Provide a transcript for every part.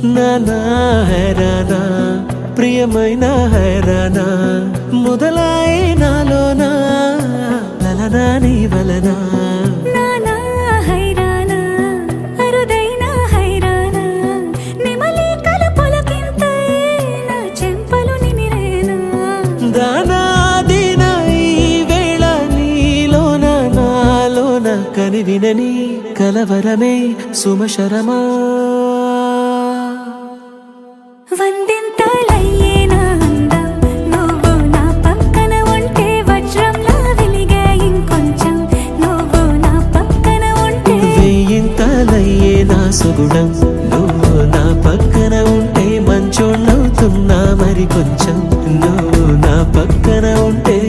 నానా హైరానా ప్రియమైన హైరానా మొదలాయి నాలోనా లలనా నీ వలనా నానా హైరానా అరుదైన హైరానా నిమలి కలుపులకింతై నా చెంపలు నిమిరేనా దానా దినా ఈ వేళ నీలోన నాలోన కనివినని కలవరమే సుమశరమా వందింతలయ్యే నా అందం నువ్వు నా పక్కన ఉంటే వజ్రంలా వెలిగే ఇంకొంచెం నువ్వు నా పక్కన ఉంటే వేయింతలయ్యే నా సుగుణం నువ్వు నా పక్కన ఉంటే మంచోణ్ణవుతున్నా మరి కొంచెం నువ్వు నా పక్కన ఉంటే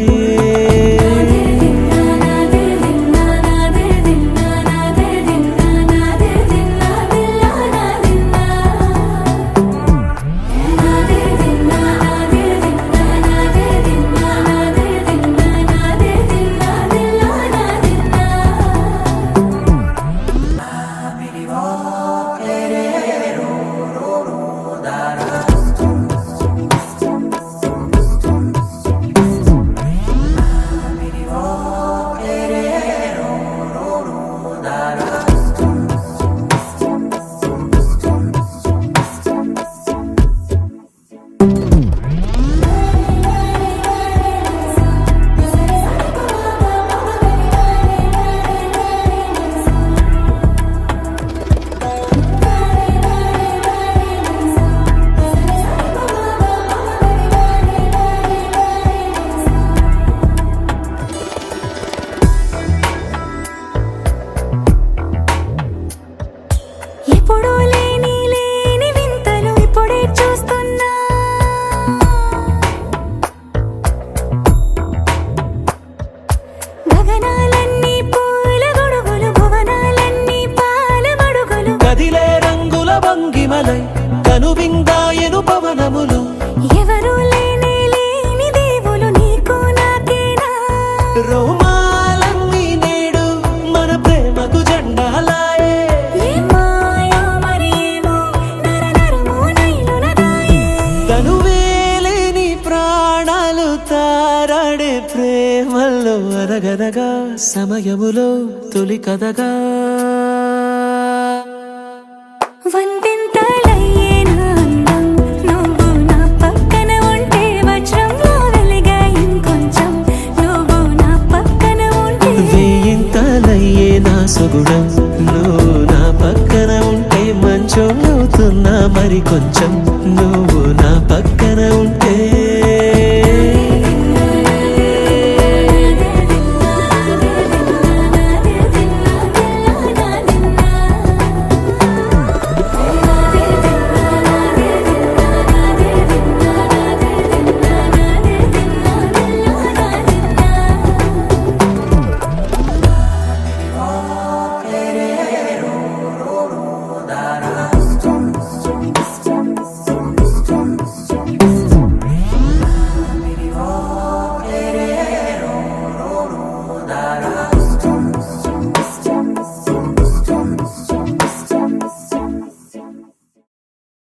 ఎప్పుడూ లేని వింతలు ఇప్పుడే చూస్తున్నా గగనాలన్నీ పూల గొడుగులు భువనాలన్నీ పాల మడుగులు కదిలే రంగుల భంగిమలై కనువిందాయను పవనములు ఎవరూ లేని దేవులు నీకు నాకేనా రోమాలన్నీ నేడు మన ప్రేమకు జెండాలాయే మాయో మరేమో నరనరమో నైలునదాయే తనువేలేని ప్రాణాలు తారాడే ప్రేమల్లో అరగనగా సమయములో తొలి కథగా వందింతలయ్యే నా అందం నువ్వు నా పక్కన ఉంటే వజ్రంలా వెలిగే ఇంకొంచెం నువ్వు నా పక్కన ఉంటే వేయింతలయ్యే నా సుగుణం నువ్వు నా పక్కన ఉంటే మంచోణ్ణవుతున్నా మరి కొంచెం